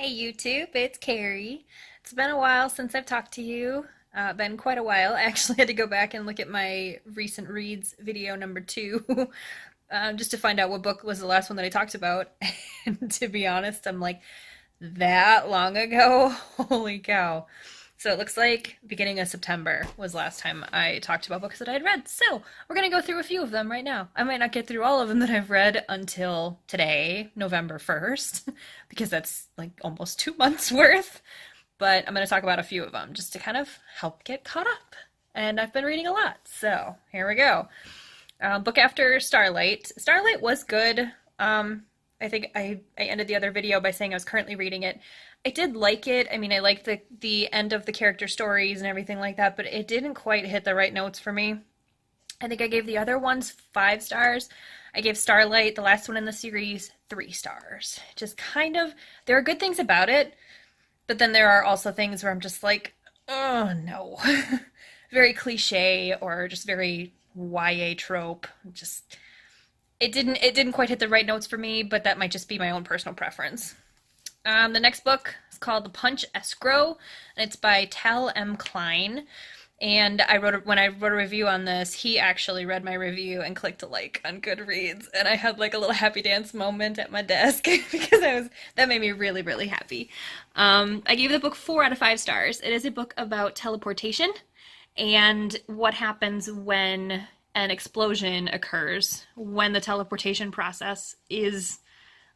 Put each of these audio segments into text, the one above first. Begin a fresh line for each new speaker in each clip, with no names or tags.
Hey YouTube, it's Carrie. It's been a while since I've talked to you. Been quite a while. I actually had to go back and look at my recent reads video number two, just to find out what book was the last one that I talked about. And to be honest, I'm like, that long ago? Holy cow. So it looks like beginning of September was last time I talked about books that I had read. So we're going to go through a few of them right now. I might not get through all of them that I've read until today, November 1st, because that's like almost 2 months worth. But I'm going to talk about a few of them just to kind of help get caught up. And I've been reading a lot. So here we go. Book after Starlight. Starlight was good. I think I ended the other video by saying I was currently reading it. I did like it. I mean, I liked the end of the character stories and everything like that, but it didn't quite hit the right notes for me. I think I gave the other ones 5 stars. I gave Starlight, the last one in the series, 3 stars. Just kind of, there are good things about it, but then there are also things where I'm just like, oh no. Very cliche or just very YA trope. Just it didn't quite hit the right notes for me, but that might just be my own personal preference. The next book is called The Punch Escrow, and it's by Klein. And when I wrote a review on this, he actually read my review and clicked a like on Goodreads, and I had like a little happy dance moment at my desk because that made me really, really happy. I gave the book 4 out of 5 stars. It is a book about teleportation and what happens when an explosion occurs, when the teleportation process is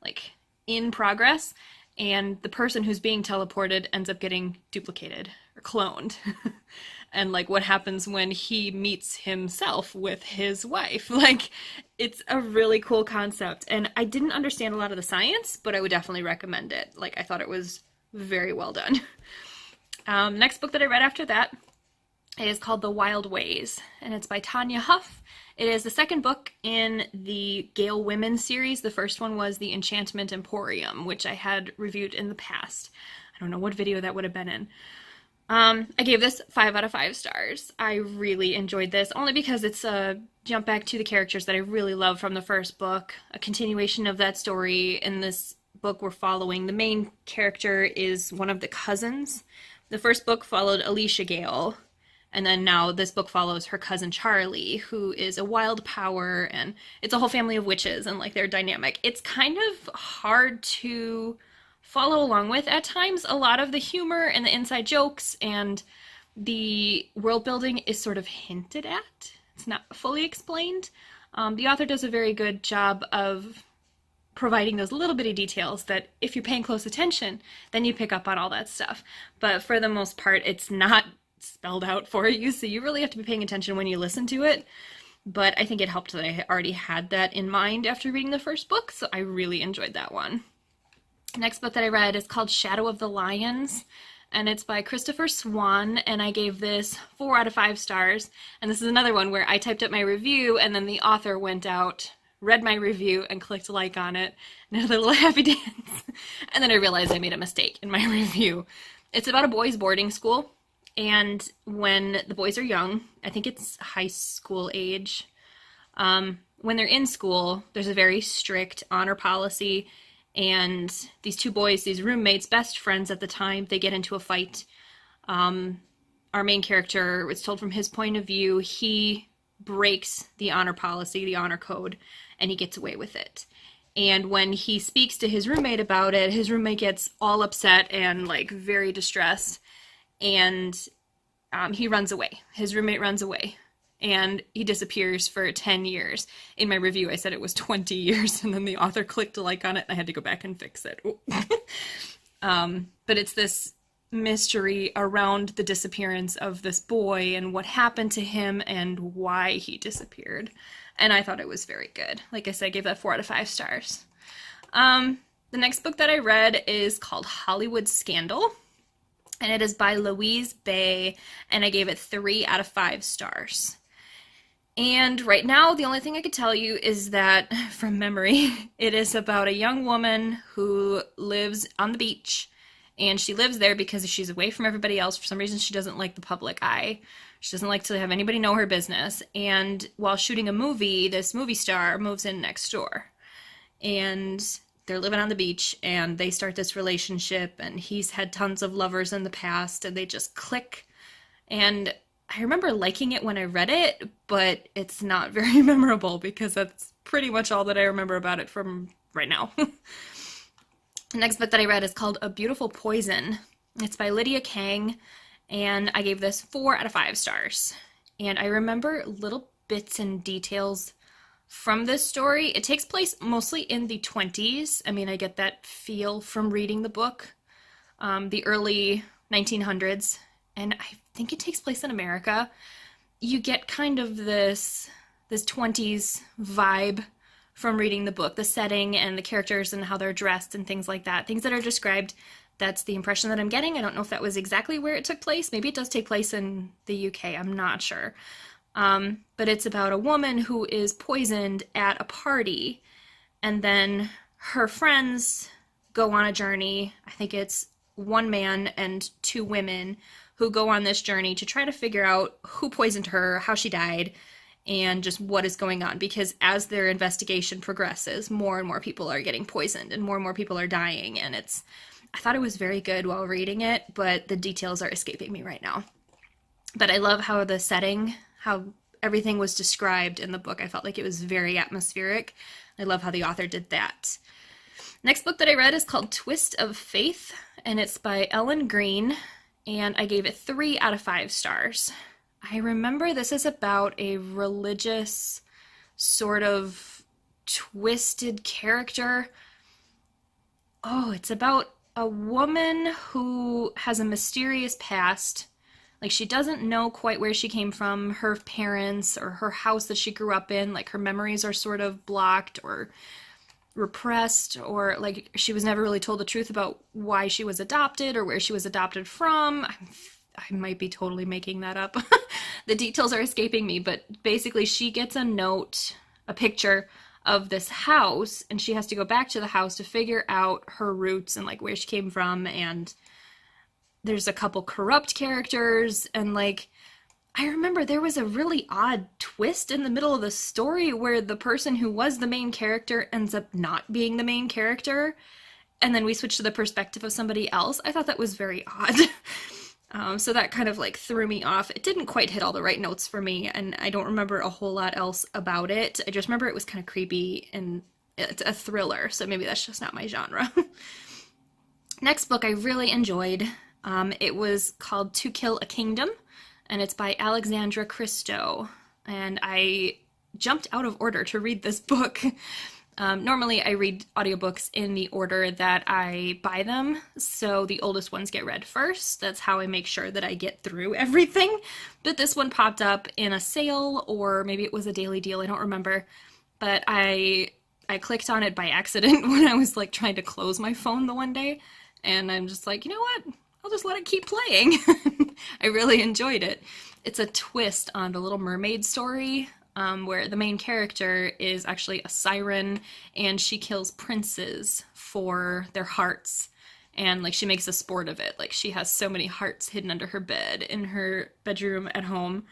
like in progress and the person who's being teleported ends up getting duplicated or cloned. And like what happens when he meets himself with his wife. Like, it's a really cool concept. And I didn't understand a lot of the science, but I would definitely recommend it. Like, I thought it was very well done. Next book that I read after that is called The Wild Ways, and it's by Tanya Huff. It is the second book in the Gale Women series. The first one was The Enchantment Emporium, which I had reviewed in the past. I don't know what video that would have been in. I gave this 5 out of 5 stars. I really enjoyed this, only because it's a jump back to the characters that I really love from the first book, a continuation of that story. In this book we're following, the main character is one of the cousins. The first book followed Alicia Gale, and then now this book follows her cousin Charlie, who is a wild power, and it's a whole family of witches, and like their dynamic. It's kind of hard to follow along with at times. A lot of the humor and the inside jokes and the world building is sort of hinted at. It's not fully explained. The author does a very good job of providing those little bitty details that if you're paying close attention, then you pick up on all that stuff. But for the most part, it's not spelled out for you, so you really have to be paying attention when you listen to it. But I think it helped that I already had that in mind after reading the first book, so I really enjoyed that one. Next book that I read is called Shadow of the Lions, and it's by Swann, and I gave this 4 out of 5 stars. And this is another one where I typed up my review, and then the author went out, read my review, and clicked like on it, and had a little happy dance. And then I realized I made a mistake in my review. It's about a boys' boarding school, and when the boys are young, I think it's high school age, when they're in school, there's a very strict honor policy. And these 2 boys, these roommates, best friends at the time, they get into a fight. Our main character, it's told from his point of view, he breaks the honor policy, the honor code, and he gets away with it. And when he speaks to his roommate about it, his roommate gets all upset and like very distressed, and he runs away. His roommate runs away. And he disappears for 10 years. In my review, I said it was 20 years, and then the author clicked a like on it, and I had to go back and fix it. But it's this mystery around the disappearance of this boy and what happened to him and why he disappeared. And I thought it was very good. Like I said, I gave that 4 out of 5 stars. The next book that I read is called Hollywood Scandal, and it is by Louise, and I gave it 3 out of 5 stars. And right now, the only thing I could tell you is that, from memory, it is about a young woman who lives on the beach, and she lives there because she's away from everybody else. For some reason, she doesn't like the public eye. She doesn't like to have anybody know her business. And while shooting a movie, this movie star moves in next door. And they're living on the beach and they start this relationship, and he's had tons of lovers in the past and they just click. And I remember liking it when I read it, but it's not very memorable because that's pretty much all that I remember about it from right now. The next book that I read is called A Beautiful Poison. It's by Lydia Kang, and I gave this 4 out of 5 stars. And I remember little bits and details from this story. It takes place mostly in the 20s. I mean, I get that feel from reading the book, the early 1900s, and I think it takes place in America. You get kind of this 20s vibe from reading the book, the setting and the characters and how they're dressed and things like that. Things that are described, that's the impression that I'm getting. I don't know if that was exactly where it took place. Maybe it does take place in the UK. I'm not sure. But it's about a woman who is poisoned at a party, and then her friends go on a journey. I think it's one man and 2 women who go on this journey to try to figure out who poisoned her, how she died, and just what is going on, because as their investigation progresses, more and more people are getting poisoned and more people are dying, and I thought it was very good while reading it, but the details are escaping me right now. But I love how the setting, how everything was described in the book. I felt like it was very atmospheric. I love how the author did that. Next book that I read is called Twist of Faith, and it's by Ellen Green, and I gave it 3 out of 5 stars. I remember this is about a religious sort of twisted character. Oh, it's about a woman who has a mysterious past. Like, she doesn't know quite where she came from, her parents, or her house that she grew up in. Like, her memories are sort of blocked or repressed, or like she was never really told the truth about why she was adopted or where she was adopted from. I might be totally making that up. The details are escaping me, but basically she gets a note, a picture of this house, and she has to go back to the house to figure out her roots and like where she came from. And there's a couple corrupt characters, and like I remember there was a really odd twist in the middle of the story where the person who was the main character ends up not being the main character, and then we switch to the perspective of somebody else. I thought that was very odd. So that kind of like threw me off. It didn't quite hit all the right notes for me, and I don't remember a whole lot else about it. I just remember it was kind of creepy, and it's a thriller, so maybe that's just not my genre. Next book I really enjoyed. It was called To Kill a Kingdom, and it's by Alexandra Christo. And I jumped out of order to read this book. Normally I read audiobooks in the order that I buy them, so the oldest ones get read first. That's how I make sure that I get through everything. But this one popped up in a sale, or maybe it was a daily deal, I don't remember. But I clicked on it by accident when I was like trying to close my phone the one day, and I'm just like, you know what? I'll just let it keep playing. I really enjoyed it. It's a twist on the Little Mermaid story, where the main character is actually a siren, and she kills princes for their hearts, and like she makes a sport of it. Like, she has so many hearts hidden under her bed in her bedroom at home,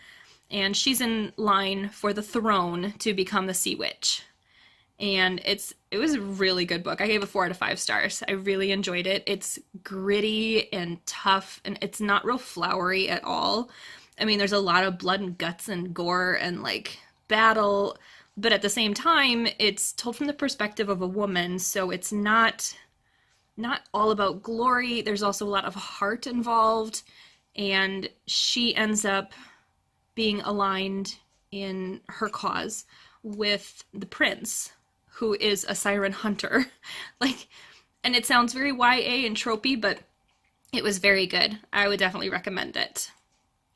and she's in line for the throne to become the Sea Witch. And it was a really good book. I gave it 4 out of 5 stars. I really enjoyed it. It's gritty and tough, and it's not real flowery at all. I mean, there's a lot of blood and guts and gore and like battle, but at the same time, it's told from the perspective of a woman, so it's not all about glory. There's also a lot of heart involved, and she ends up being aligned in her cause with the prince, who is a siren hunter. Like, and it sounds very YA and tropey, but it was very good. I would definitely recommend it.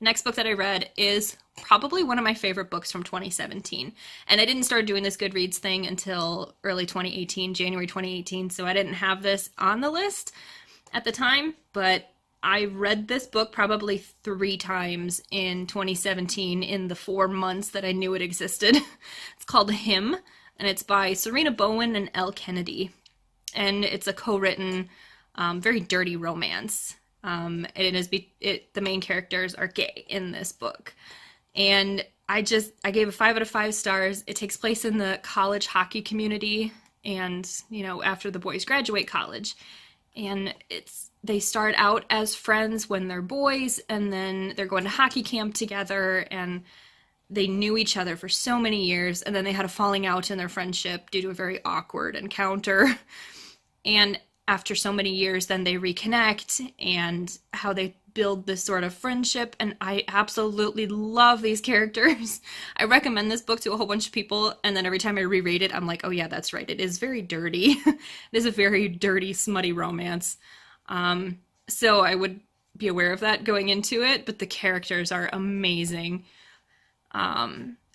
Next book that I read is probably one of my favorite books from 2017. And I didn't start doing this Goodreads thing until early 2018, January 2018, so I didn't have this on the list at the time, but I read this book probably 3 times in 2017 in the 4 months that I knew it existed. It's called Him, and it's by Sarina Bowen and Elle Kennedy. And it's a co-written, very dirty romance. The main characters are gay in this book. And I gave it 5 out of 5 stars. It takes place in the college hockey community, and, after the boys graduate college. And they start out as friends when they're boys, and then they're going to hockey camp together, and they knew each other for so many years, and then they had a falling out in their friendship due to a very awkward encounter. And after so many years, then they reconnect, and how they build this sort of friendship. And I absolutely love these characters. I recommend this book to a whole bunch of people, and then every time I reread it, I'm like, oh yeah, that's right. It is very dirty. It is a very dirty, smutty romance. So I would be aware of that going into it, but the characters are amazing.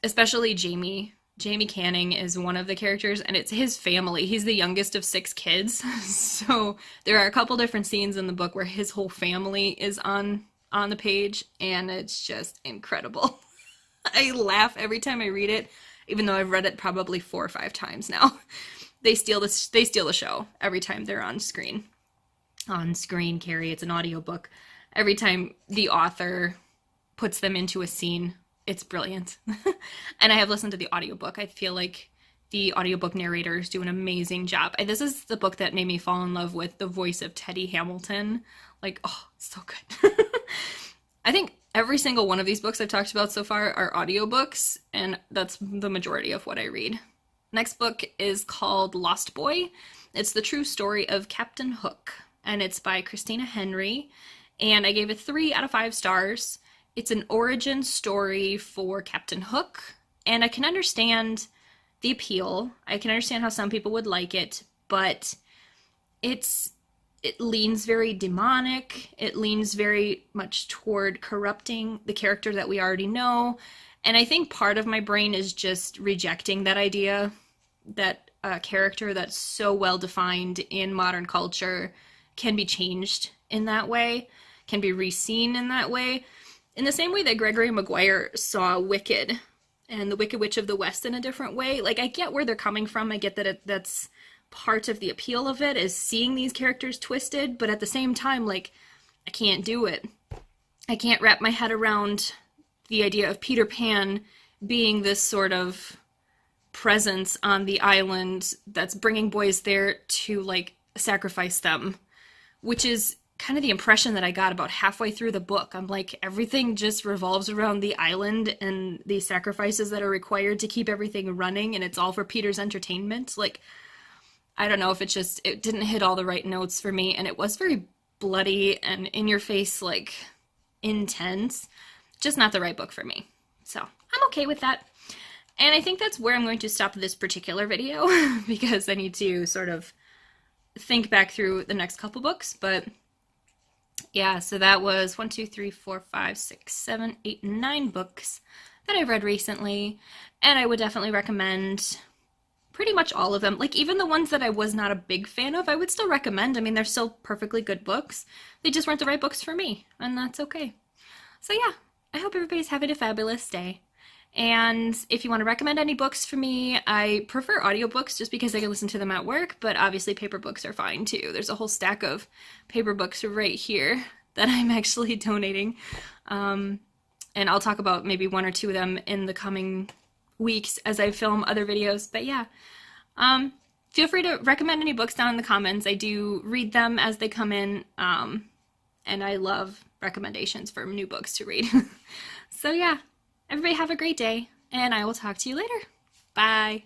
Especially Jamie. Jamie Canning is one of the characters, and it's his family. He's the youngest of 6 kids. So there are a couple different scenes in the book where his whole family is on the page, and it's just incredible. I laugh every time I read it, even though I've read it probably 4 or 5 times now. They steal the show every time they're on screen. On screen, Carrie, it's an audiobook. Every time the author puts them into a scene, it's brilliant. And I have listened to the audiobook. I feel like the audiobook narrators do an amazing job. This is the book that made me fall in love with the voice of Teddy Hamilton. Like, oh, so good. I think every single one of these books I've talked about so far are audiobooks, and that's the majority of what I read. Next book is called Lost Boy. It's the true story of Captain Hook, and it's by Christina Henry, and I gave it 3 out of 5 stars. It's an origin story for Captain Hook, and I can understand the appeal. I can understand how some people would like it, but it leans very demonic. It leans very much toward corrupting the character that we already know, and I think part of my brain is just rejecting that idea that a character that's so well defined in modern culture can be changed in that way, can be re-seen in that way. In the same way that Gregory Maguire saw Wicked and the Wicked Witch of the West in a different way. Like, I get where they're coming from. I get that that's part of the appeal of it, is seeing these characters twisted, but at the same time, like, I can't do it. I can't wrap my head around the idea of Peter Pan being this sort of presence on the island that's bringing boys there to, like, sacrifice them, which is kind of the impression that I got about halfway through the book. I'm like, everything just revolves around the island and the sacrifices that are required to keep everything running, and it's all for Peter's entertainment. Like, I don't know if it didn't hit all the right notes for me, and it was very bloody and in your face, like, intense. Just not the right book for me. So I'm okay with that. And I think that's where I'm going to stop this particular video because I need to sort of think back through the next couple books. But yeah, so that was 1, 2, 3, 4, 5, 6, 7, 8, 9 books that I've read recently. And I would definitely recommend pretty much all of them. Like, even the ones that I was not a big fan of, I would still recommend. I mean, they're still perfectly good books. They just weren't the right books for me, and that's okay. So yeah, I hope everybody's having a fabulous day. And if you want to recommend any books for me, I prefer audiobooks just because I can listen to them at work, but obviously paper books are fine too. There's a whole stack of paper books right here that I'm actually donating. And I'll talk about maybe 1 or 2 of them in the coming weeks as I film other videos. But yeah, feel free to recommend any books down in the comments. I do read them as they come in, and I love recommendations for new books to read. So yeah. Everybody have a great day, and I will talk to you later. Bye.